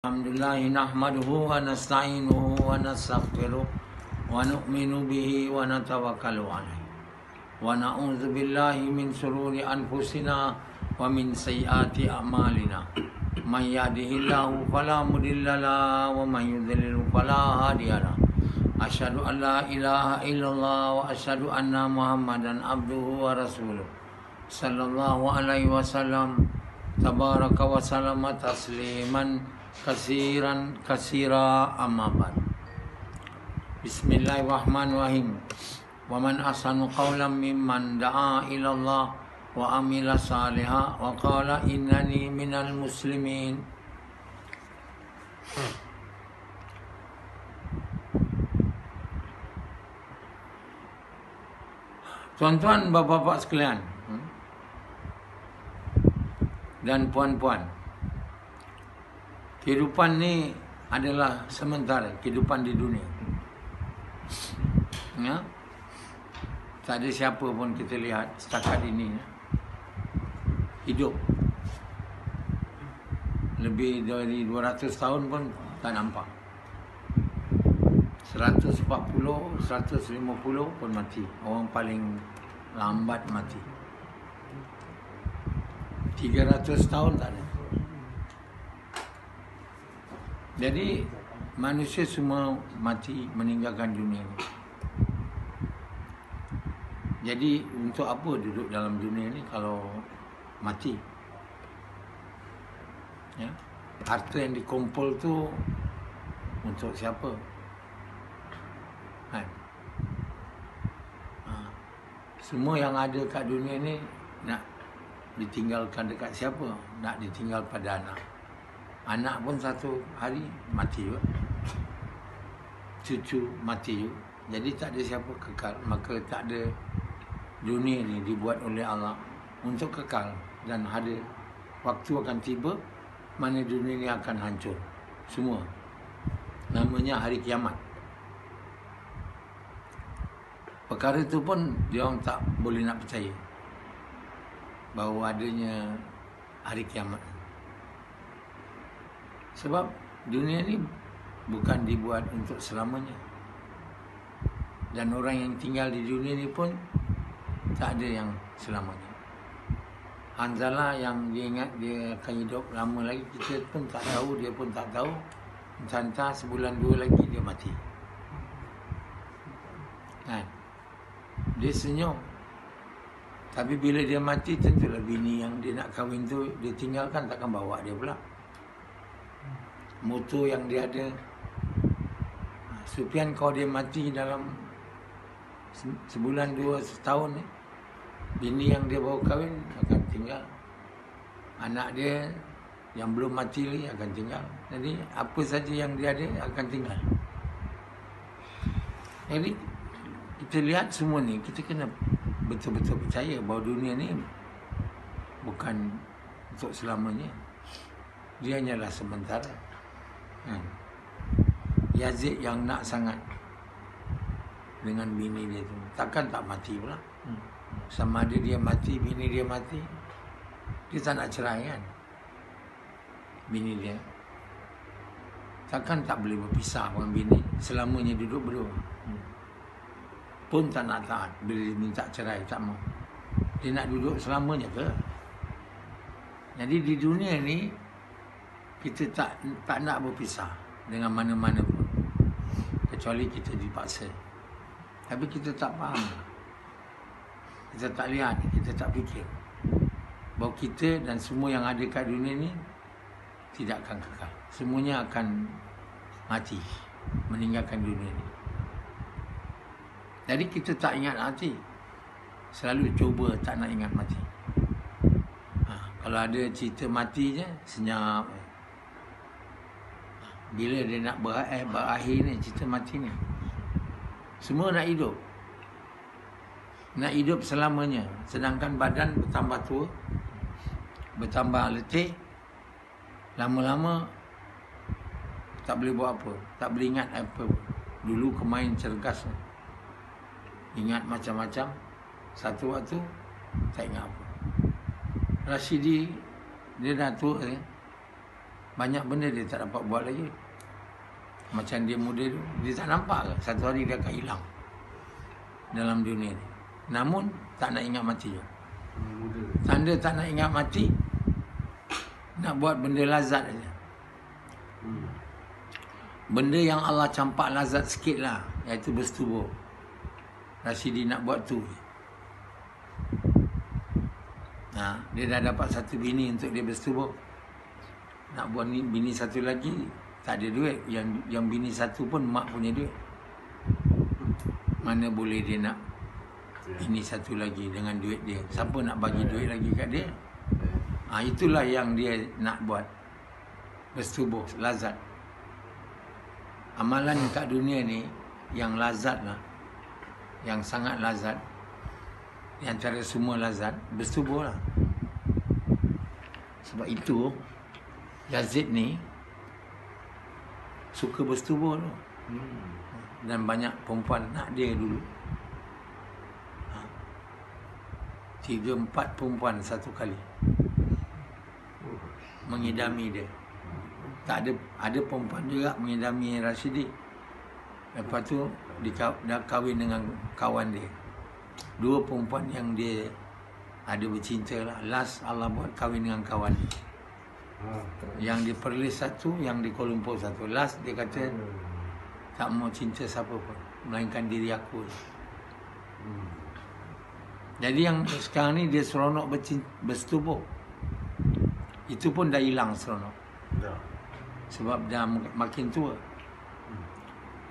Alhamdulillah nahmaduhu wa nasta'inuhu wa nastaghfiruh wa nu'minu bihi wa natawakkalu alaihi wa na'udzu billahi min shururi anfusina wa min sayyiati a'malina may yahdihillahu fala mudilla lahu wa may yudlil fala hadiya lahu asyhadu an la ilaha illallah wa asyhadu anna muhammadan abduhu wa rasuluh sallallahu alaihi wasallam tabaraka wa salama tasliman kasira amma ba'd. Bismillahirrahmanirrahim. Wa man ahsanu qawlan mimman da'a ila Allah wa amila salihan wa qala innani minal muslimin. Tuan-tuan, bapa-bapa sekalian dan puan-puan, kehidupan ni adalah sementara, kehidupan di dunia. Ya? Tak ada siapa pun kita lihat setakat ini hidup lebih dari 200 tahun pun tak nampak. 140, 150 pun mati. Orang paling lambat mati. 300 tahun tak ada. Jadi manusia semua mati, meninggalkan dunia ini. Jadi untuk apa duduk dalam dunia ini kalau mati? Ya? Harta yang dikumpul tu untuk siapa? Kan? Semua yang ada kat dunia ni nak ditinggalkan dekat siapa? Nak ditinggal pada anak. Anak pun satu hari mati juga. Cucu mati juga. Jadi tak ada siapa kekal. Maka tak ada, dunia ni dibuat oleh Allah untuk kekal. Dan ada waktu akan tiba mana dunia ni akan hancur semua. Namanya hari kiamat. Perkara itu pun dia orang tak boleh nak percaya bahawa adanya hari kiamat. Sebab dunia ni bukan dibuat untuk selamanya. Dan orang yang tinggal di dunia ni pun tak ada yang selamanya. Hanzalah yang dia ingat dia akan hidup lama lagi, kita pun tak tahu, dia pun tak tahu. Entah sebulan dua lagi dia mati. Kan? Dia senyum. Tapi bila dia mati, tentulah bini yang dia nak kahwin tu dia tinggalkan, takkan bawa dia pula. Motor yang dia ada. Sufian, kalau dia mati dalam sebulan, dua, setahun ni, bini yang dia bawa kahwin akan tinggal. Anak dia yang belum mati lagi akan tinggal. Jadi apa saja yang dia ada akan tinggal. Jadi kita lihat semua ni, kita kena betul-betul percaya bahawa dunia ni bukan untuk selamanya. Dia hanyalah sementara. Yazid yang nak sangat dengan bini dia tu, takkan tak mati pula. Sama ada dia mati, bini dia mati, dia tak nak cerai kan. Bini dia takkan tak boleh berpisah dengan bini, selamanya duduk berdua. Pun tak nak taat. Bila dia minta cerai, tak mau. Dia nak duduk selamanya ke? Jadi di dunia ni kita tak nak berpisah dengan mana-mana pun, kecuali kita dipaksa. Tapi kita tak faham, kita tak lihat, kita tak fikir bahawa kita dan semua yang ada kat dunia ni tidak akan kekal. Semuanya akan mati, meninggalkan dunia ni. Jadi kita tak ingat mati. Selalu cuba tak nak ingat mati. Kalau ada cerita mati je, senyap. Bila dia nak berakhir ni, cerita mati ni, semua nak hidup. Nak hidup selamanya. Sedangkan badan bertambah tua, bertambah letih. Lama-lama tak boleh buat apa, tak boleh ingat apa. Dulu kemain cergas, ingat macam-macam. Satu waktu tak ingat apa. Rashidi dia dah tua, Banyak benda dia tak dapat buat lagi. Macam dia muda tu, dia tak nampak ke satu hari dia akan hilang dalam dunia ni. Namun tak nak ingat mati je. Tanda tak nak ingat mati, nak buat benda lazat aja. Benda yang Allah campak lazat sikit lah, iaitu bersetubuh. Rashidi nak buat tu. Dia dah dapat satu bini untuk dia bersetubuh. Nak buat ni bini satu lagi, tak ada duit. Yang bini satu pun mak punya duit. Mana boleh dia nak bini satu lagi dengan duit dia? Siapa nak bagi duit lagi kat dia? Itulah yang dia nak buat. Bersetubuh, lazat. Amalan kat dunia ni yang lazat lah, yang sangat lazat, di antara semua lazat, bersetubuh lah. Sebab itu Yazid ni suka bersetubuh tu. Dan banyak perempuan nak dia dulu. 3-4 perempuan satu kali mengidami dia. Tak ada perempuan juga mengidami Rashidi. Lepas tu dah kahwin dengan kawan dia. 2 perempuan yang dia ada bercinta lah. Last Allah buat kahwin dengan kawan dia. Yang di Perlis satu, yang di Kuala Lumpur satu. Last dia kata tak mau cinta siapa pun, melainkan diri aku. Jadi yang sekarang ni dia seronok bersetubuh. Itu pun dah hilang seronok. Sebab dah makin tua.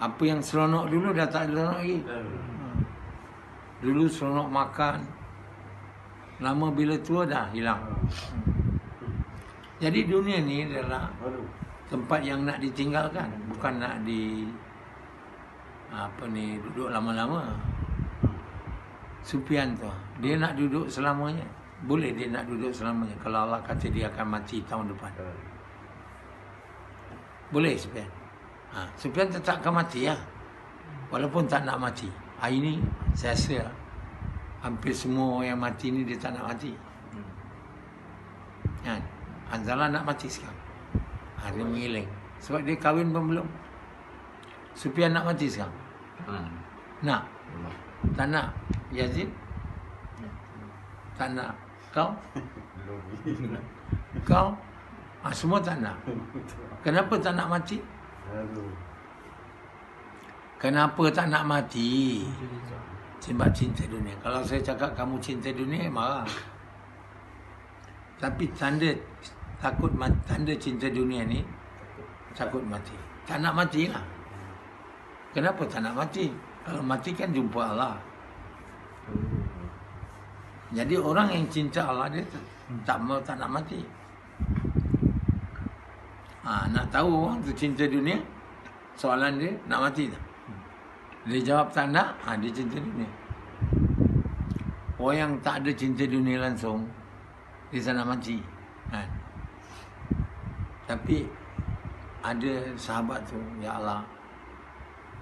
Apa yang seronok dulu dah tak seronok lagi. Dulu seronok makan. Lama bila tua dah hilang. Jadi dunia ni adalah tempat yang nak ditinggalkan, bukan nak duduk lama-lama. Sufyan tu, dia nak duduk selamanya. Boleh dia nak duduk selamanya kalau Allah kata dia akan mati tahun depan. Boleh Sufyan. Sufyan tetap akan mati ya. Walaupun tak nak mati. Hari ni saya rasa hampir semua orang yang mati ni dia tak nak mati. Kan? Hanzalah nak mati sekarang. Dia mengiling. Sebab dia kahwin pun belum. Sufyan nak mati sekarang. Nak? Tak nak? Yazid? Tak nak? Kau? Kau? Semua tak nak. Kenapa tak nak mati? Kenapa tak nak mati? Sebab cinta dunia. Kalau saya cakap kamu cinta dunia, marah. Tapi tanda cinta dunia ni takut mati. Tak nak mati lah. Kenapa tak nak mati? Kalau mati kan jumpa Allah. Jadi orang yang cinta Allah dia tak nak mati. Nak tahu orang tu cinta dunia, soalan dia nak mati tak? Dia jawab tak nak, dia cinta dunia. Orang yang tak ada cinta dunia langsung, dia tak nak mati. Tapi ada sahabat tu, ya Allah,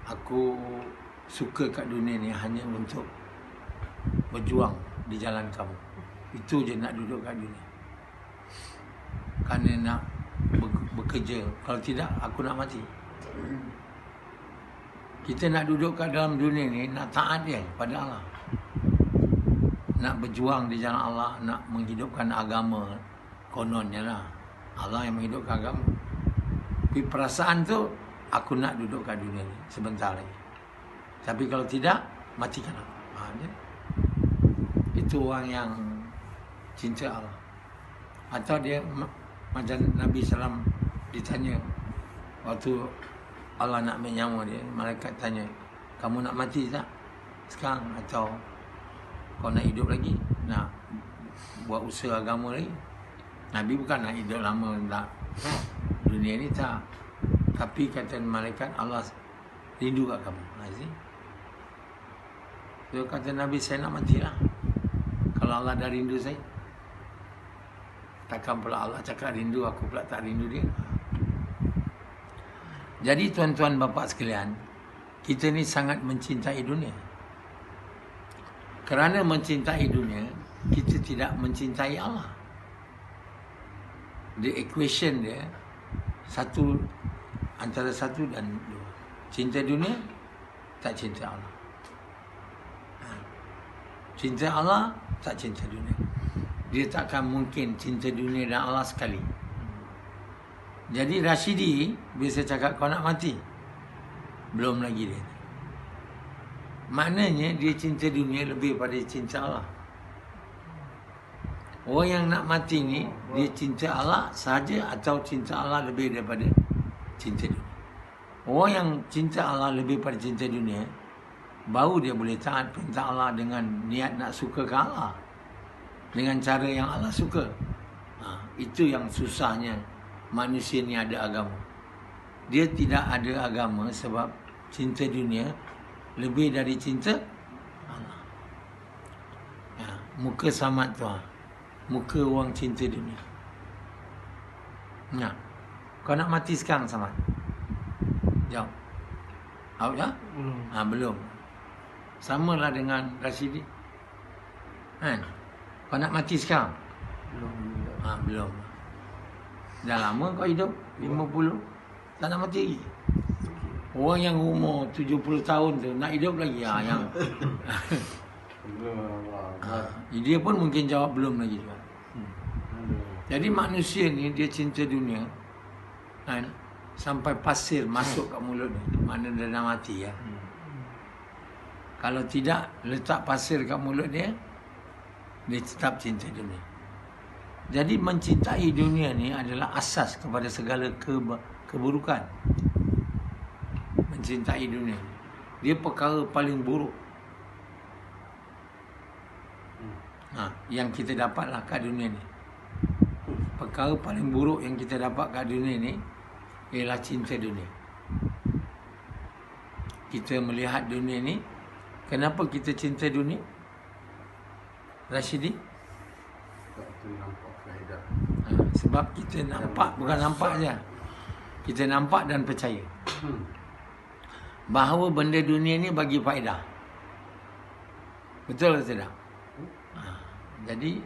aku suka kat dunia ni hanya untuk berjuang di jalan kamu. Itu je nak duduk kat dunia. Kerana nak bekerja. Kalau tidak, aku nak mati. Kita nak duduk kat dalam dunia ni, nak taat dia pada Allah. Nak berjuang di jalan Allah, nak menghidupkan agama. Kononnya lah, Allah yang menghidupkan agama. Tapi perasaan tu, aku nak duduk kat dunia ni sebentar lagi. Tapi kalau tidak, matikan aku. Itu orang yang cinta Allah. Atau dia macam Nabi SAW ditanya waktu Allah nak menyawa dia, malaikat tanya, kamu nak mati tak sekarang, atau kau nak hidup lagi, nak buat usaha agama lagi? Nabi bukan nak hidup lama tak dunia ni, tak. Tapi kata malaikat, Allah rindu kat kamu. So kata Nabi, saya nak mati lah. Kalau Allah dah rindu saya, takkan pula Allah cakap rindu, aku pula tak rindu dia. Jadi tuan-tuan bapa sekalian, kita ni sangat mencintai dunia. Kerana mencintai dunia, kita tidak mencintai Allah. The equation dia, Satu, antara satu dan dua. Cinta dunia, tak cinta Allah. Cinta Allah, tak cinta dunia. Dia takkan mungkin cinta dunia dan Allah sekali. Jadi Rashidi, bila saya cakap kau nak mati, belum lagi dia. Maknanya dia cinta dunia lebih pada cinta Allah. Orang yang nak mati ni, dia cinta Allah sahaja atau cinta Allah lebih daripada cinta dunia. Orang yang cinta Allah lebih pada cinta dunia, baru dia boleh taat perintah Allah dengan niat nak suka ke Allah, dengan cara yang Allah suka. Itu yang susahnya manusia ni ada agama. Dia tidak ada agama sebab cinta dunia lebih dari cinta Allah. Muka Samad tu, muka orang cinta dunia. Kau nak mati sekarang, Samad? Jawab. Awak dah? Belum. Samalah dengan Rashidi. Kau nak mati sekarang? Belum. Dah lama kau hidup, 50. Tak nak mati lagi. Orang yang umur 70 tahun tu nak hidup lagi. Yang dia pun mungkin jawab belum lagi juga. Jadi manusia ni dia cinta dunia, sampai pasir masuk kat mulut ni, mana dia dah mati ya. Kalau tidak letak pasir kat mulut dia, dia tetap cinta dunia. Jadi mencintai dunia ni adalah asas kepada segala keburukan. Mencintai dunia, dia perkara paling buruk yang kita dapatlah kat dunia ni. Perkara paling buruk yang kita dapat kat dunia ni ialah cinta dunia. Kita melihat dunia ni, kenapa kita cinta dunia, Rashidi? Sebab kita nampak, bukan nampak je, kita nampak dan percaya bahawa benda dunia ni bagi faedah. Betul atau tidak? Jadi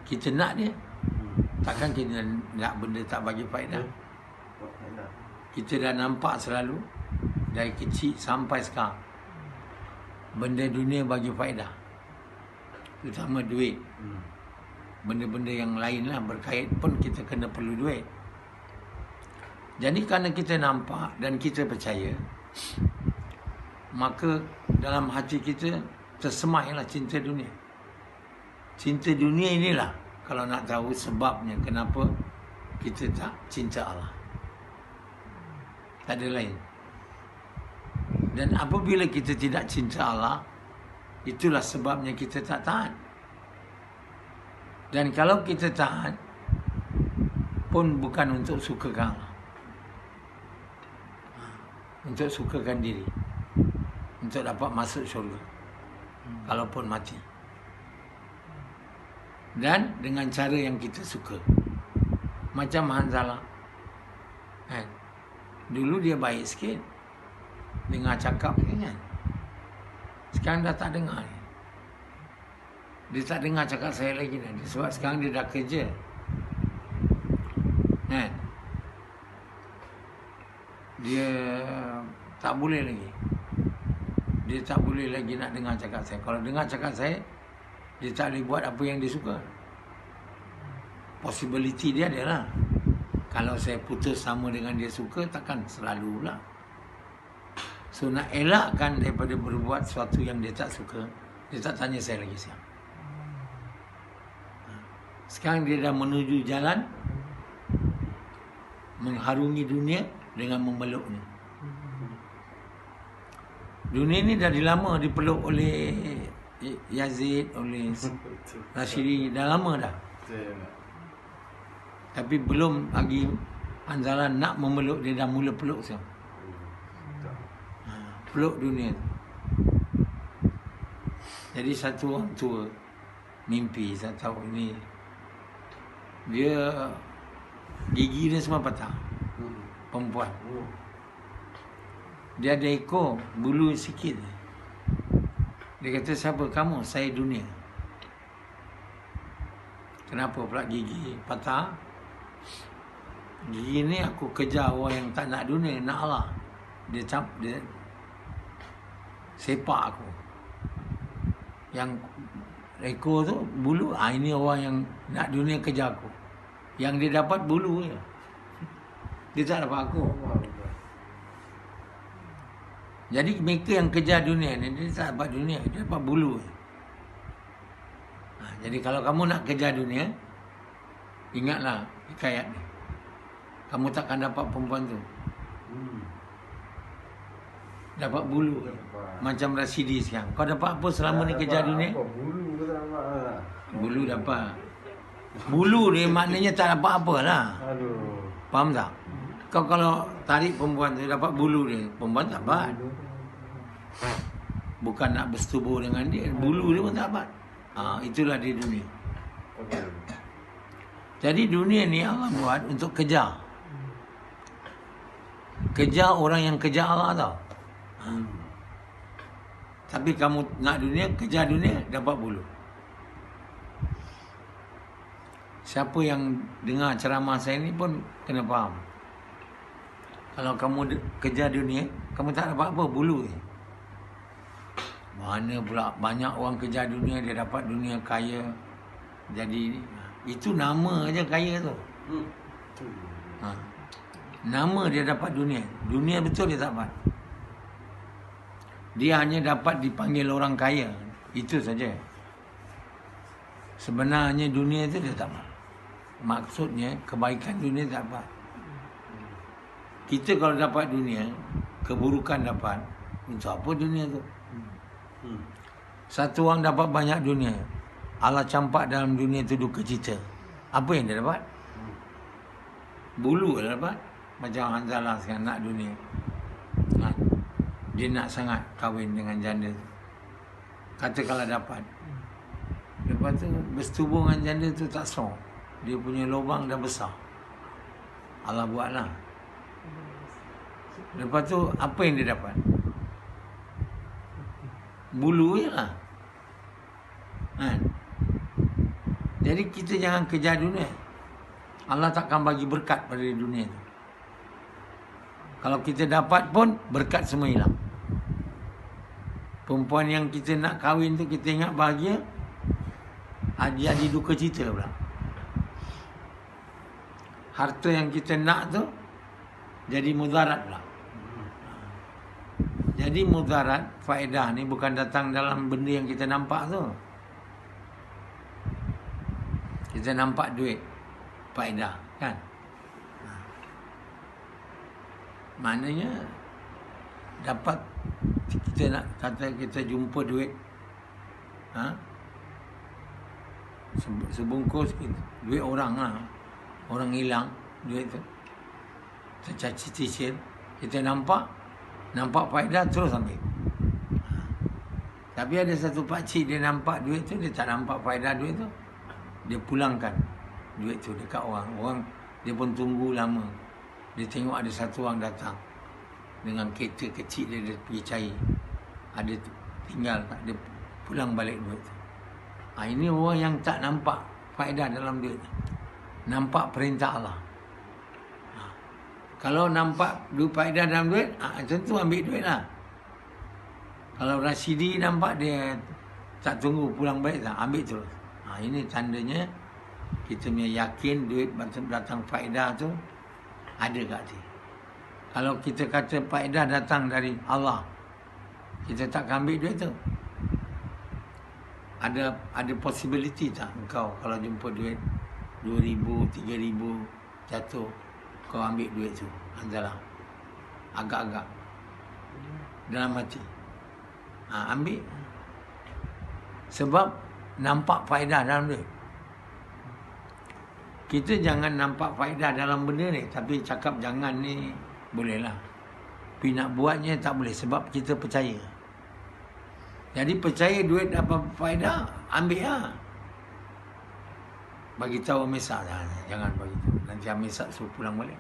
kita nak dia, takkan kita nak benda tak bagi faedah. Kita dah nampak selalu dari kecil sampai sekarang, benda dunia bagi faedah, terutama duit. Benda-benda yang lain lah berkait pun kita kena perlu duit. Jadi kerana kita nampak dan kita percaya, maka dalam hati kita tersemailah cinta dunia. Cinta dunia inilah kalau nak tahu sebabnya kenapa kita tak cinta Allah. Tak ada lain. Dan apabila kita tidak cinta Allah, itulah sebabnya kita tak taat. Dan kalau kita taat pun bukan untuk sukakan Allah, untuk sukakan diri, untuk dapat masuk syurga kalaupun mati, dan dengan cara yang kita suka. Macam Hanzalah, dulu dia baik sikit, dengar cakap kan, sekarang dah tak dengar. Dia tak dengar cakap saya lagi dah. Sebab sekarang dia dah kerja. Dia tak boleh lagi. Dia tak boleh lagi nak dengar cakap saya. Kalau dengar cakap saya, dia tak boleh buat apa yang dia suka. Possibility dia adalah, kalau saya putus sama dengan dia suka, takkan selalulah. So nak elakkan daripada berbuat sesuatu yang dia tak suka, dia tak tanya saya lagi sekarang. Sekarang dia dah menuju jalan mengharungi dunia dengan memeluknya. Dunia ni dah lama dipeluk oleh Yazid, oleh Rashidi, dah lama dah. Tapi belum lagi Hanzalah nak memeluk, dia dah mula peluk sekarang. Peluk dunia. Jadi satu orang tua mimpi, saya tahu ini, dia gigi dia semua patah. Perempuan. Dia ada ekor, bulu sikit. Dia kata, siapa kamu? Saya dunia. Kenapa pula gigi patah? Gini aku kejar orang yang tak nak dunia, nak Allah. Dia sepak aku. Yang ekor tu bulu, ini orang yang nak dunia kejar aku. Yang dia dapat bulu je. Dia tak dapat aku. Jadi mereka yang kejar dunia ni, dia tak dapat dunia, dia dapat bulu je. Jadi kalau kamu nak kejar dunia, ingatlah hikayat ni. Kamu takkan dapat perempuan tu. Dapat bulu. Macam Rasidi sekarang. Kau dapat apa selama ni kejar dunia? Bulu ke tak dapat? Bulu dapat. Bulu ni maknanya tak dapat apa lah. Aduh. Faham tak? Kau kalau tarik perempuan tu dapat bulu dia, perempuan tak dapat. Bukan nak bersetubuh dengan dia, bulu dia pun tak dapat. Itulah dia dunia. Okay. Jadi dunia ni Allah buat untuk kejar. Kejar orang yang kejar Allah tau. Tapi kamu nak dunia, kejar dunia, dapat bulu. Siapa yang dengar ceramah saya ni pun kena faham. Kalau kamu kejar dunia, kamu tak dapat apa, bulu je. Mana pula banyak orang kejar dunia, dia dapat dunia kaya. Jadi itu nama aja kaya tu. Nama dia dapat dunia. Dunia betul dia tak dapat. Dia hanya dapat dipanggil orang kaya. Itu saja. Sebenarnya dunia itu dia tak dapat. Maksudnya kebaikan dunia tak dapat. Kita kalau dapat dunia, keburukan dapat. Untuk apa dunia tu? Satu orang dapat banyak dunia, Allah campak dalam dunia itu duka cita. Apa yang dia dapat? Bulu dia dapat. Macam Hanzalah sekarang nak dunia. Dia nak sangat kahwin dengan janda tu. Katakanlah dapat. Lepas tu bersetubuh dengan janda tu tak sah. Dia punya lubang dah besar. Allah buatlah. Lepas tu apa yang dia dapat? Bulu je lah. Jadi kita jangan kejar dunia. Allah takkan bagi berkat pada dunia tu. Kalau kita dapat pun, berkat semua hilang. Perempuan yang kita nak kahwin tu, kita ingat bahagia, jadi duka cita pula. Harta yang kita nak tu, jadi mudarat pula. Jadi mudarat, faedah ni bukan datang dalam benda yang kita nampak tu. Kita nampak duit, faedah kan? Maknanya dapat, kita nak kata kita jumpa duit, sebungkus duit orang lah, orang hilang duit tu, tercicil, kita nampak faedah terus ambil. Tapi ada satu pakcik dia nampak duit tu, dia tak nampak faedah duit tu, dia pulangkan duit tu dekat orang dia pun tunggu lama. Dia tengok ada satu orang datang dengan kereta kecil dia pergi cari. Ada tinggal tak, dia pulang balik duit tu. Ini orang yang tak nampak faedah dalam duit. Nampak perintah Allah. Kalau nampak faedah dalam duit, tentu ambil duit lah. Kalau Rasidi nampak, dia tak tunggu pulang balik, tak ambil terus. Ini tandanya kita punya yakin duit datang faedah tu ada kat hati. Kalau kita kata faedah datang dari Allah, kita tak ambil duit tu. Ada possibility tak engkau kalau jumpa duit 2,000, 3,000 jatuh, kau ambil duit tu? Hanzalah agak-agak dalam hati, ambil. Sebab nampak faedah dalam duit. Kita jangan nampak faedah dalam benda ni, tapi cakap jangan ni bolehlah. Tapi nak buatnya tak boleh sebab kita percaya. Jadi percaya duit dapat faedah, ambil lah. Bagi tahu Amesak, jangan bagi tahu. Nanti Amesak suruh pulang balik.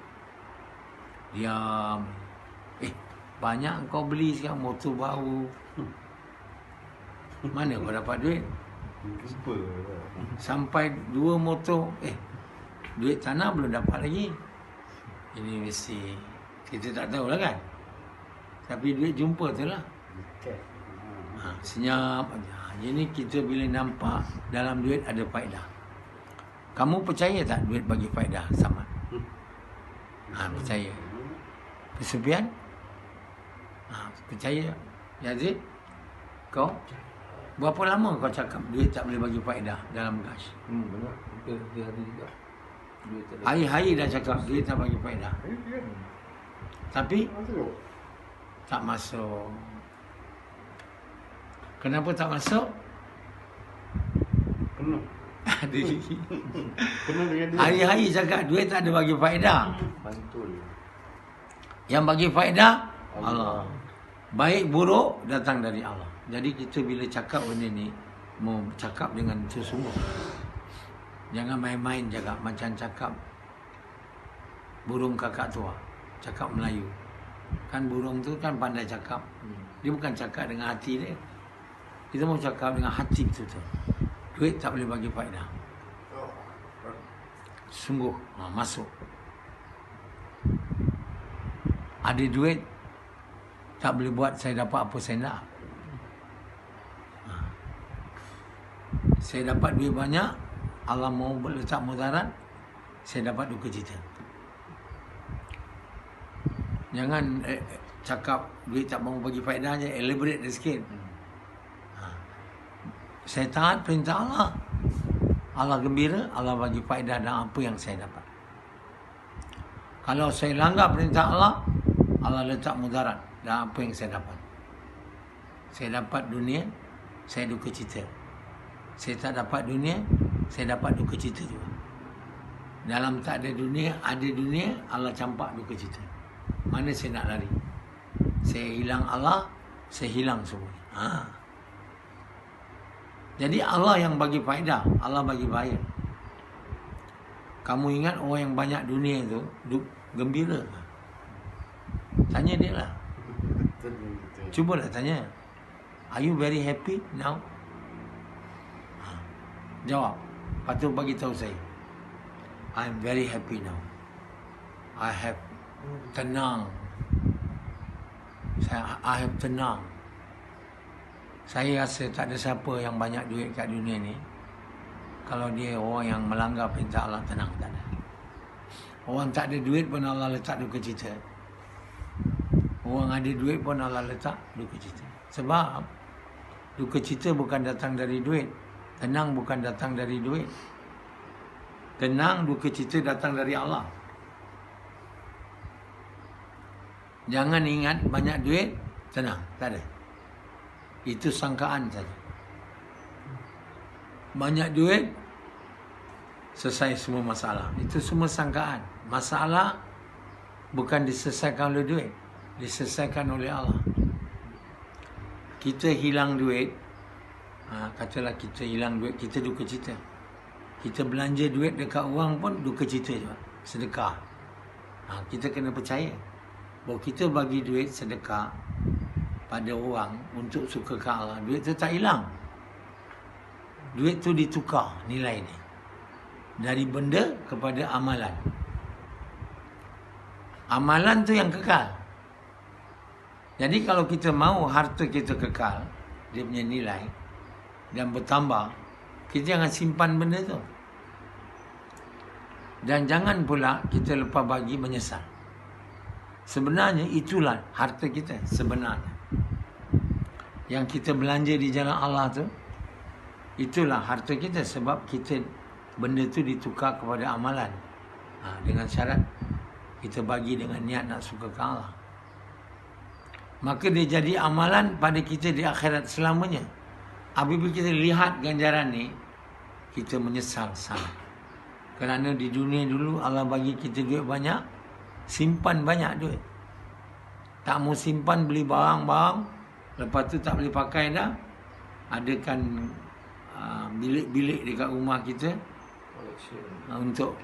Diam. Banyak kau beli sekarang motor baru. Mana kau dapat duit? Sampai 2 motor. Duit tanah belum dapat lagi. Ini mesti kita tak tahulah kan. Tapi duit jumpa tu lah. Okay. Senyap aja. Jadi kita bila nampak dalam duit ada faedah. Kamu percaya tak duit bagi faedah sama? Percaya. Persepian? Percaya. Yazid? Kau? Berapa lama kau cakap duit tak boleh bagi faedah dalam gas? Benar. Dia ada juga. Duit tak ada. Hari-hari dah cakap duit tak bagi faedah. Tapi Masuk. tak masuk. Kenapa tak masuk? Penuh. Penuh dengan dia. Hari-hari cakap duit tak ada bagi faedah. Mantul. Yang bagi faedah Allah. Baik buruk datang dari Allah. Jadi kita bila cakap benda ni mau cakap dengan sesungguh. Jangan main-main cakap macam cakap burung kakak tua. Cakap Melayu. Kan burung tu kan pandai cakap. Dia bukan cakap dengan hati dia. Kita mau cakap dengan hati betul-betul. Duit tak boleh bagi faedah. Sungguh masuk. Ada duit tak boleh buat saya dapat apa saya nak. Saya dapat duit banyak, Allah mau letak mudarat, saya dapat duka cita. Jangan cakap duit tak mau bagi faedah je, elaborate dia sikit. Saya taat perintah Allah. Allah gembira, Allah bagi faedah dan apa yang saya dapat. Kalau saya langgar perintah Allah, Allah letak mudarat dan apa yang saya dapat. Saya dapat dunia, saya duka cita. Saya tak dapat dunia, saya dapat duka cita juga. Dalam tak ada dunia, Allah campak duka cita. Mana saya nak lari? Saya hilang Allah, saya hilang semua. Jadi Allah yang bagi faedah, Allah bagi bahaya. Kamu ingat orang yang banyak dunia tu gembira? Tanya dia lah. Cubalah tanya. Are you very happy now? Jawab. Patut bagi tahu saya. I'm very happy now. I have tenang. I have tenang. Saya rasa tak ada siapa yang banyak duit kat dunia ni. Kalau dia orang yang melanggar perintah Allah, tenang tak ada. Orang tak ada duit pun Allah letak duka cita. Orang ada duit pun Allah letak duka cita. Sebab duka cita bukan datang dari duit. Tenang bukan datang dari duit. Tenang, duka cita datang dari Allah. Jangan ingat banyak duit, tenang. Tak ada. Itu sangkaan saja. Banyak duit, selesai semua masalah. Itu semua sangkaan. Masalah bukan diselesaikan oleh duit, diselesaikan oleh Allah. Kita hilang duit, katalah kita hilang duit, kita duka cita. Kita belanja duit dekat orang pun duka cita juga. Sedekah. Kita kena percaya bahawa kita bagi duit sedekah pada orang untuk suka ke Allah, duit tu tak hilang. Duit tu ditukar nilai dia dari benda kepada amalan. Amalan tu yang kekal. Jadi kalau kita mahu harta kita kekal, dia punya nilai dan bertambah, kita jangan simpan benda tu. Dan jangan pula kita lepas bagi menyesal. Sebenarnya itulah harta kita sebenarnya. Yang kita belanja di jalan Allah tu, itulah harta kita sebab kita benda tu ditukar kepada amalan. Dengan syarat kita bagi dengan niat nak suka ke Allah. Maka dia jadi amalan pada kita di akhirat selamanya. Apabila kita lihat ganjaran ni, kita menyesal sangat. Kerana di dunia dulu Allah bagi kita duit banyak, simpan banyak duit. Tak mau simpan beli barang-barang, lepas tu tak boleh pakai dah. Adakan bilik-bilik dekat rumah kita untuk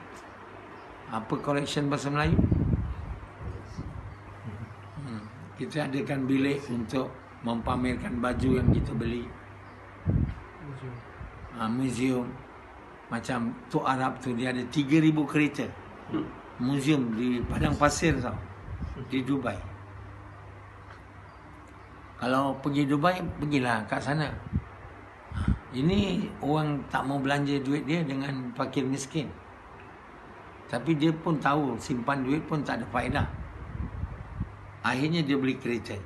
apa, collection bahasa Melayu. Kita adakan bilik untuk mempamerkan baju yang kita beli. Museum. Macam Tok Arab tu dia ada 3,000 kereta. museum di padang pasir tau, di Dubai. Kalau pergi Dubai, pergilah kat sana. Ini orang tak mau belanja duit dia dengan fakir miskin. Tapi dia pun tahu simpan duit pun tak ada faedah. Akhirnya dia beli kereta.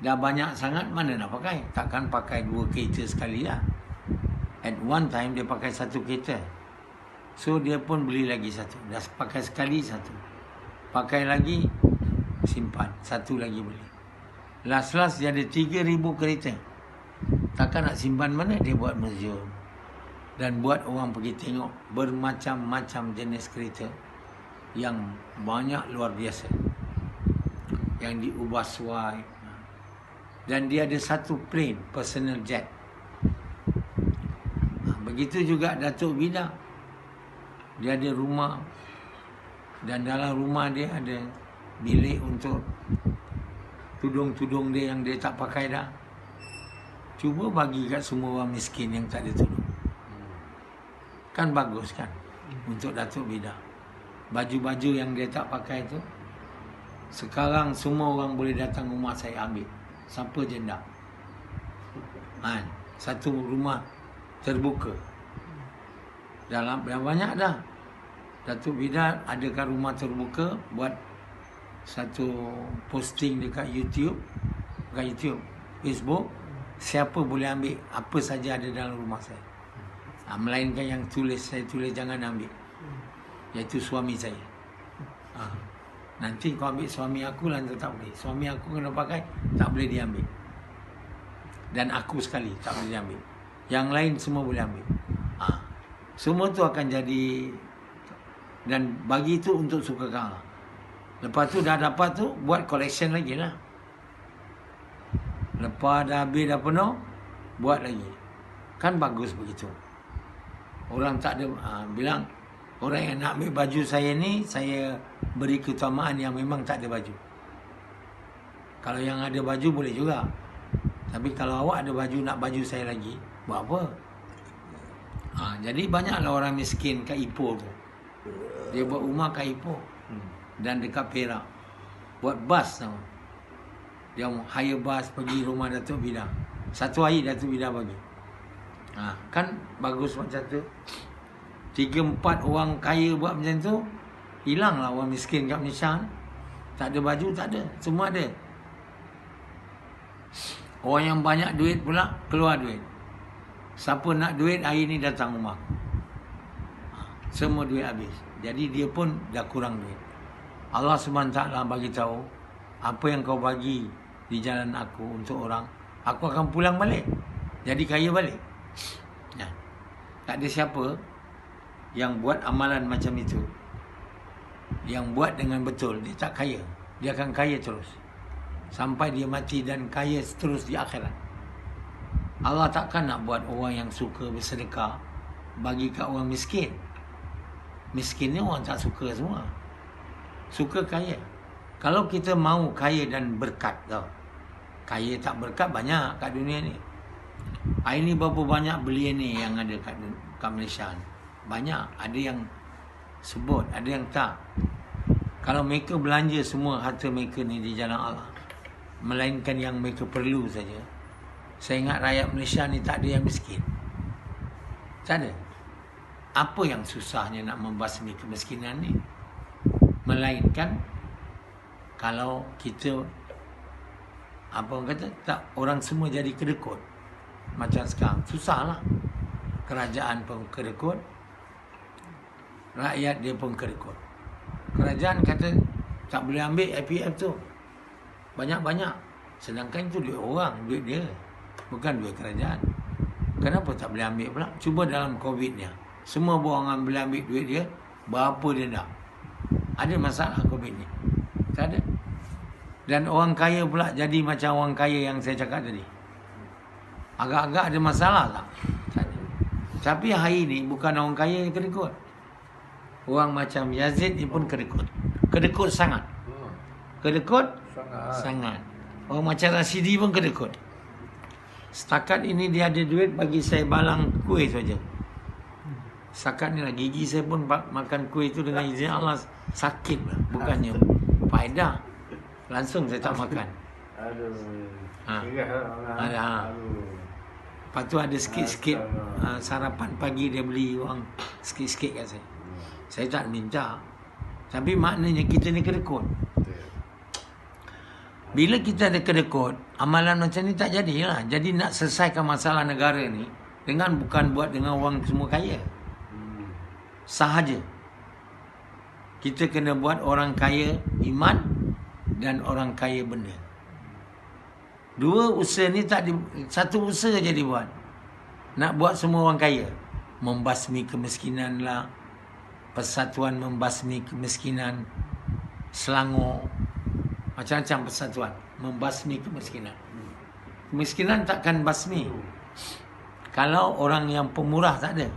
Dah banyak sangat, mana nak pakai? Takkan pakai 2 kereta sekali lah. At one time dia pakai 1 kereta. So dia pun beli lagi 1. Dah pakai sekali 1. Pakai lagi, simpan. 1 lagi beli. Last dia ada 3,000 kereta. Takkan nak simpan mana? Dia buat museum. Dan buat orang pergi tengok bermacam-macam jenis kereta yang banyak luar biasa. Yang diubah suai. Dan dia ada 1 plane, personal jet. Begitu juga Datuk Vida. Dia ada rumah. Dan dalam rumah dia ada bilik untuk tudung-tudung dia yang dia tak pakai dah. Cuba bagi kat semua orang miskin yang tak ada tudung. Kan bagus kan? Untuk Datuk Vida. Baju-baju yang dia tak pakai tu, sekarang semua orang boleh datang rumah saya ambil. Siapa je nak. Satu rumah terbuka. Dalam banyak dah. Datuk Vida adakan rumah terbuka, buat satu posting dekat YouTube, bukan YouTube, Facebook. Siapa boleh ambil apa saja ada dalam rumah saya. Melainkan yang saya tulis jangan ambil, iaitu suami saya. Nanti kau ambil suami aku lah, tak boleh. Suami aku kena pakai, tak boleh diambil. Dan aku sekali tak boleh diambil. Yang lain semua boleh ambil. Semua tu akan jadi. Dan bagi itu untuk suka kau. Lepas tu dah dapat tu, buat collection lagi lah. Lepas dah habis dah penuh, buat lagi. Kan bagus begitu. Orang tak ada bilang, orang yang nak ambil baju saya ni, saya beri keutamaan yang memang tak ada baju. Kalau yang ada baju boleh juga. Tapi kalau awak ada baju, nak baju saya lagi, buat apa? Jadi banyaklah orang miskin kat Ipoh tu. Dia buat rumah kat Ipoh. Dan dekat Perak. Buat bas tau. Dia hire bas pergi rumah Datuk Vida. 1 hari Datuk Vida bagi. Kan bagus macam tu. 3-4 orang kaya buat macam tu, hilanglah orang miskin kat Malaysia. Tak ada baju, tak ada. Semua ada. Orang yang banyak duit pula keluar duit. Siapa nak duit hari ni datang rumah. Semua duit habis. Jadi dia pun dah kurang duit. Allah SWT bagi tahu, apa yang kau bagi di jalan aku untuk orang, aku akan pulang balik. Jadi kaya balik. Tak ada siapa yang buat amalan macam itu, yang buat dengan betul, dia tak kaya. Dia akan kaya terus sampai dia mati dan kaya terus di akhirat. Allah takkan nak buat orang yang suka bersedekah bagi kat orang miskin. Miskin ni orang tak suka semua. Suka kaya. Kalau kita mau kaya dan berkat tau. Kaya tak berkat banyak kat dunia ni. Hari ni berapa banyak beliau ni yang ada kat Malaysia ni. Banyak. Ada yang sebut, ada yang tak. Kalau mereka belanja semua harta mereka ni di jalan Allah, melainkan yang mereka perlu saja, saya ingat rakyat Malaysia ni tak ada yang miskin. Tak ada. Apa yang susahnya nak membasmi kemiskinan ni? Melainkan kalau kita, apa orang kata, tak, orang semua jadi kedekut. Macam sekarang, susahlah. Kerajaan pun kedekut, rakyat dia pun kedekut. Kerajaan kata tak boleh ambil IPF tu banyak-banyak, sedangkan itu duit orang, duit dia, bukan duit kerajaan. Kenapa tak boleh ambil pula? Cuba dalam COVID ni, semua orang boleh ambil duit dia, berapa dia nak? Ada masalah COVID ni? Tak ada. Dan orang kaya pula jadi macam orang kaya yang saya cakap tadi. Agak-agak ada masalah tak? Tak ada. Tapi hari ni bukan orang kaya yang kedekut. Orang macam Yazid ni pun kedekut. Kedekut sangat. Kedekut sangat. Orang macam Rasidi pun kedekut. Setakat ini dia ada duit bagi saya balang kuih saja. Setakat ni lah gigi saya pun makan kuih itu dengan izin Allah Sakit lah, bukannya faedah. Langsung saya tak makan. Aduh. Ha. Gerah lah. Ada. Aduh. Lepas tu ada sikit-sikit sarapan pagi dia beli orang sikit-sikit kat saya. Saya tak minta. Tapi maknanya kita ni kedekut. Bila kita ada kedekut, amalan macam ni tak jadilah. Jadi nak selesaikan masalah negara ni dengan bukan buat dengan orang semua kaya. Sahaja. Kita kena buat orang kaya iman dan orang kaya benda. Dua usaha ni tak di, satu usaha je dibuat. Nak buat semua orang kaya. Membasmi kemiskinan lah. Persatuan membasmi kemiskinan. Selangor. Macam-macam persatuan. Membasmi kemiskinan. Kemiskinan takkan basmi kalau orang yang pemurah tak ada.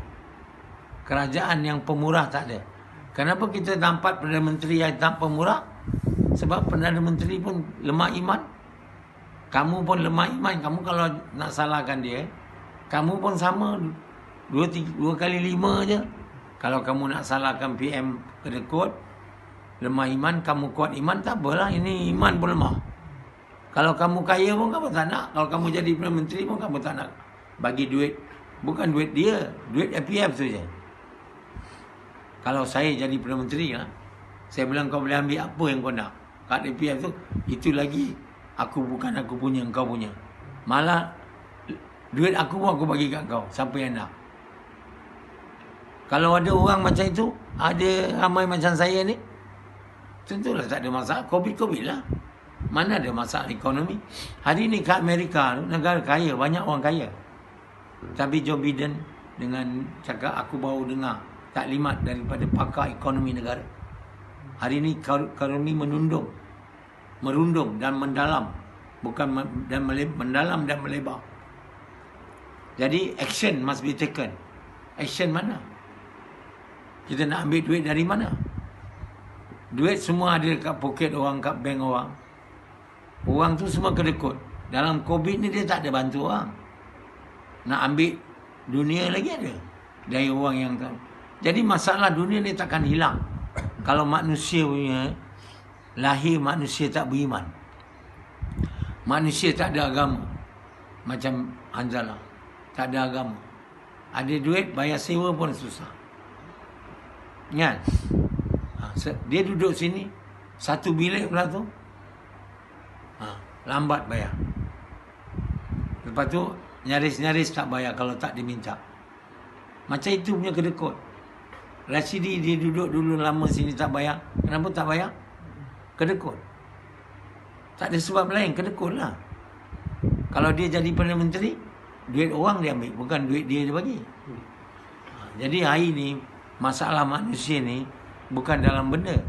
Kerajaan yang pemurah tak ada. Kenapa kita nampak Perdana Menteri yang tak pemurah? Sebab Perdana Menteri pun lemah iman. Kamu pun lemah iman. Kamu kalau nak salahkan dia, kamu pun sama. 2 kali 5 je. Kalau kamu nak salahkan PM kedekut, lemah iman, kamu kuat iman, tak apalah. Ini iman pun lemah. Kalau kamu kaya pun kamu tak nak. Kalau kamu jadi Perdana Menteri pun kamu tak nak bagi duit. Bukan duit dia, duit FPF tu je. Kalau saya jadi Perdana Menteri lah, saya bilang kau boleh ambil apa yang kau nak. Kat FPF tu, itu lagi bukan aku punya, kau punya. Malah duit aku pun aku bagi kat kau, siapa yang nak. Kalau ada orang macam itu, ada ramai macam saya ni, tentulah tak ada masalah. Covid lah. Mana ada masalah ekonomi. Hari ni kat Amerika, negara kaya, banyak orang kaya. Tapi Joe Biden dengan cakap, aku baru dengar taklimat daripada pakar ekonomi negara. Hari ni ekonomi merundung dan mendalam. Bukan mendalam dan melebar. Jadi action must be taken. Action mana? Kita nak ambil duit dari mana? Duit semua ada kat poket orang, kat bank orang. Orang tu semua kedekut. Dalam COVID ni dia tak ada bantu orang. Nak ambil dunia lagi ada. Dari orang yang tahu. Jadi masalah dunia ni takkan hilang. Kalau manusia punya, lahir manusia tak beriman. Manusia tak ada agama. Macam Hanzalah. Tak ada agama. Ada duit, bayar sewa pun susah. Kan? Dia duduk sini, satu bilik pula tu, lambat bayar. Lepas tu, nyaris-nyaris tak bayar kalau tak diminta. Macam itu punya kedekut. Rashidi dia duduk dulu lama sini tak bayar. Kenapa tak bayar? Kedekut. Tak ada sebab lain, kedekut lah. Kalau dia jadi Perdana Menteri, duit orang dia ambil, bukan duit dia bagi. Jadi hari ni, masalah manusia ni bukan dalam benda.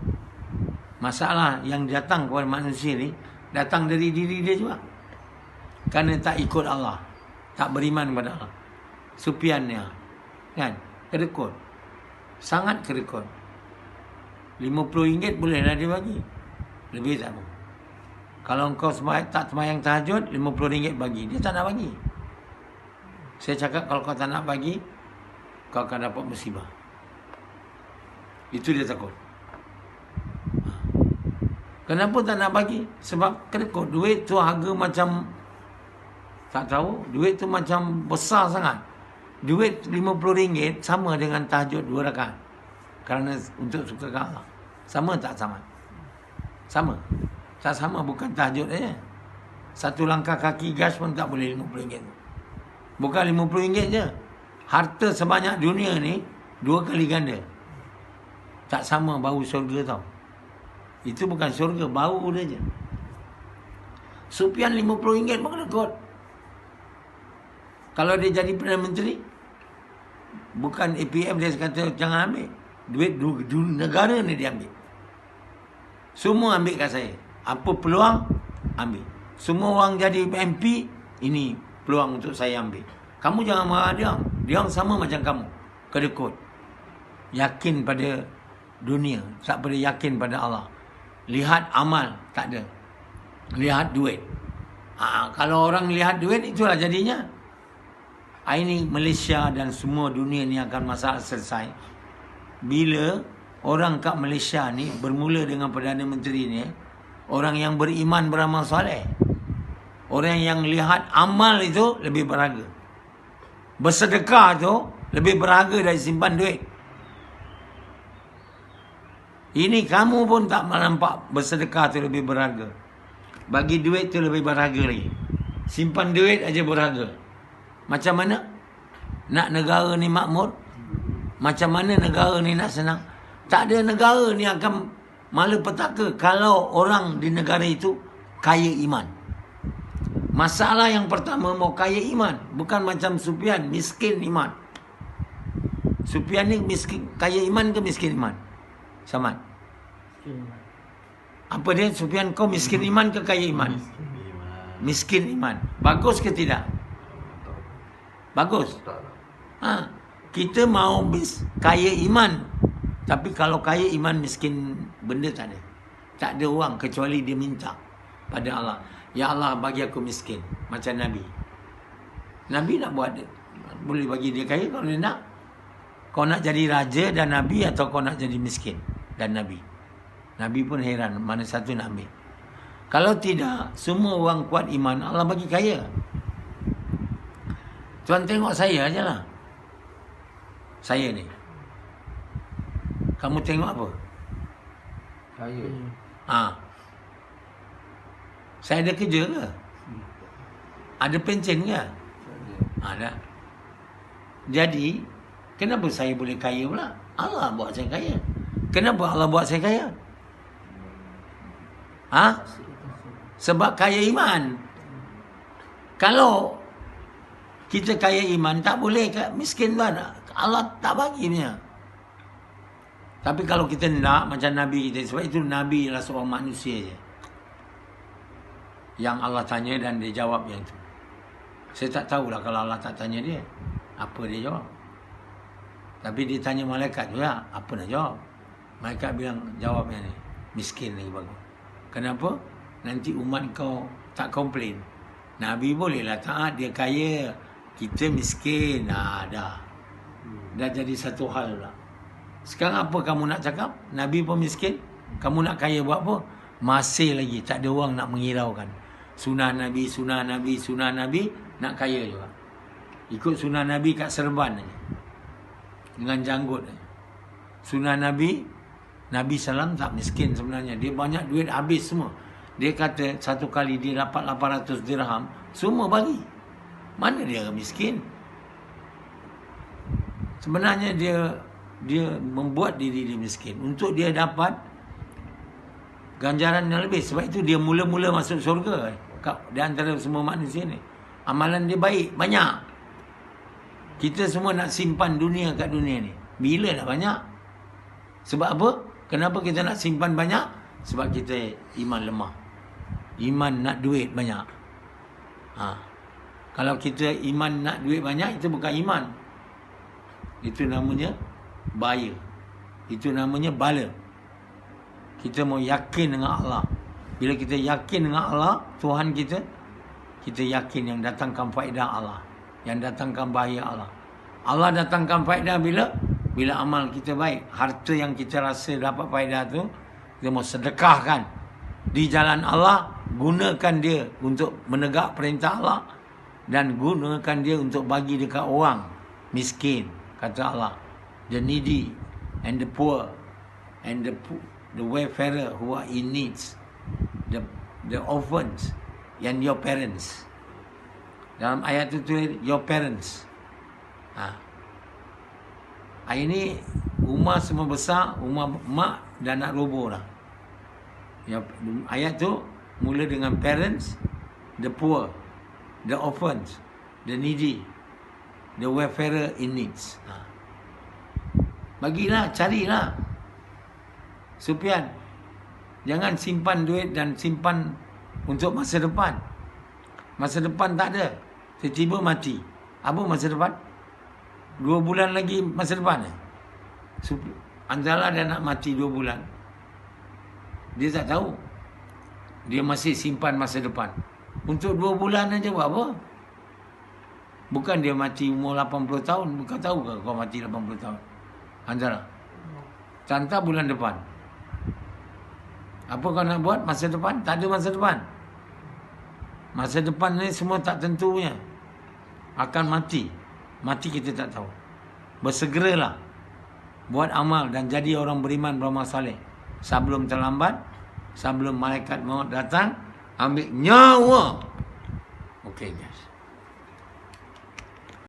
Masalah yang datang kepada manusia ni datang dari diri dia juga. Kerana tak ikut Allah, tak beriman kepada Allah. Supiannya, kan? Kedekut. Sangat kedekut. RM50 bolehlah dia bagi. Lebih tak mau. Kalau engkau tak sembahyang tahajud, RM50 bagi. Dia tak nak bagi. Saya cakap kalau kau tak nak bagi, kau akan dapat musibah. Itu dia takut. Kenapa tak nak bagi? Sebab kedekut. Duit tu harga macam, tak tahu, duit tu macam besar sangat. Duit RM50 sama dengan tahajud 2 rakaat. Kerana untuk suka Allah. Sama tak sama? Sama. Tak sama, bukan tahajud saja. Satu langkah kaki gas pun tak boleh RM50. Bukan RM50 je. Harta sebanyak dunia ni 2 kali ganda. Tak sama bau syurga tau. Itu bukan syurga, bau dia je. Supian RM50 pun kedekut. Kalau dia jadi Perdana Menteri, bukan APF dia kata jangan ambil. Duit negara ni dia ambil. Semua ambil kat saya. Apa peluang? Ambil. Semua orang jadi MP, ini peluang untuk saya ambil. Kamu jangan marah dia. Dia sama macam kamu. Kedekut. Yakin pada dunia. Tak pada yakin pada Allah. Lihat amal. Tak ada. Lihat duit. Kalau orang lihat duit, itulah jadinya. Ini Malaysia dan semua dunia ni akan masalah selesai bila orang kat Malaysia ni bermula dengan Perdana Menteri ni, orang yang beriman beramal soleh. Orang yang lihat amal itu lebih berharga. Bersedekah tu lebih berharga dari simpan duit. Ini kamu pun tak nampak bersedekah tu lebih berharga. Bagi duit tu lebih berharga lagi. Simpan duit aja berharga. Macam mana nak negara ni makmur? Macam mana negara ni nak senang? Tak ada negara ni akan malapetaka kalau orang di negara itu kaya iman. Masalah yang pertama mau kaya iman. Bukan macam Sufian, miskin iman. Sufian ni miskin, kaya iman ke miskin iman? Samad. Apa dia? Sufian, kau miskin iman ke kaya iman? Miskin iman. Bagus ke tidak? Bagus. Kita mau kaya iman. Tapi kalau kaya iman, miskin benda tak ada. Tak ada orang kecuali dia minta pada Allah. Ya Allah, bagi aku miskin. Macam Nabi. Nabi nak buat, boleh bagi dia kaya kalau dia nak. Kau nak jadi raja dan Nabi, atau kau nak jadi miskin dan Nabi? Nabi pun heran mana satu nak ambil. Kalau tidak, semua orang kuat iman, Allah bagi kaya. Tuan tengok saya aja lah. Saya ni. Kamu tengok apa? Kaya. Saya ada kerja ke? Ada pencen ke? Ada. Jadi, kenapa saya boleh kaya pula? Allah buat saya kaya. Kenapa Allah buat saya kaya? Sebab kaya iman. Kalau kita kaya iman, tak boleh miskin mana? Allah tak bagi punya. Tapi kalau kita nak macam Nabi kita, sebab itu Nabi adalah seorang manusia je, yang Allah tanya dan dia jawab yang tu. Saya tak tahulah kalau Allah tak tanya dia, apa dia jawab. Tapi dia tanya malaikat juga, apa nak jawab? Malaikat bilang jawabnya ni, miskin lagi bagus. Kenapa? Nanti umat kau tak komplain. Nabi bolehlah taat, dia kaya, kita miskin. Dah jadi satu hal pula. Sekarang apa kamu nak cakap? Nabi pun miskin, kamu nak kaya buat apa? Masih lagi tak ada orang nak menghiraukan. Sunnah Nabi, sunnah Nabi, sunnah Nabi, nak kaya juga. Ikut sunnah Nabi kat serban aja, dengan janggut aja. Sunnah Nabi, Nabi SAW tak miskin sebenarnya. Dia banyak duit habis semua. Dia kata satu kali dia dapat 800 dirham, semua bagi. Mana dia miskin? Sebenarnya dia membuat diri dia miskin untuk dia dapat ganjaran yang lebih. Sebab itu dia mula-mula masuk syurga di antara semua manusia ni. Amalan dia baik, banyak. Kita semua nak simpan dunia kat dunia ni. Bila nak banyak? Sebab apa? Kenapa kita nak simpan banyak? Sebab kita iman lemah. Iman nak duit banyak. Kalau kita iman nak duit banyak, itu bukan iman. Itu namanya bahaya. Itu namanya bala. Kita mau yakin dengan Allah. Bila kita yakin dengan Allah, Tuhan kita, kita yakin yang datangkan faedah Allah, yang datangkan bahaya Allah. Allah datangkan faedah bila amal kita baik. Harta yang kita rasa dapat faedah tu, kita mau sedekahkan di jalan Allah, gunakan dia untuk menegak perintah Allah, dan gunakan dia untuk bagi dekat orang miskin, kata Allah. The needy and the poor and the wayfarer who are in needs, the orphans and your parents. Dalam ayat itu tulis your parents. Ini rumah semua besar, rumah mak dan nak roboh lah. Ayat tu mula dengan parents, the poor, the orphans, the needy, the wayfarer in needs. Bagilah, carilah. Sufian, jangan simpan duit dan simpan untuk masa depan. Masa depan tak ada. Tiba-tiba mati. Apa masa depan? 2 bulan lagi masa depan. Antara dia nak mati 2 bulan, dia tak tahu. Dia masih simpan masa depan. Untuk 2 bulan aja buat apa? Bukan dia mati umur 80 tahun. Bukan tahu ke kau mati 80 tahun? Antara. Cantar bulan depan. Apa kau nak buat masa depan? Tak ada masa depan. Masa depan ni semua tak tentunya. Akan mati. Mati kita tak tahu. Bersegeralah. Buat amal dan jadi orang beriman, beramal saleh. Sebelum terlambat. Sebelum malaikat maut datang. Ambil nyawa. Okey guys.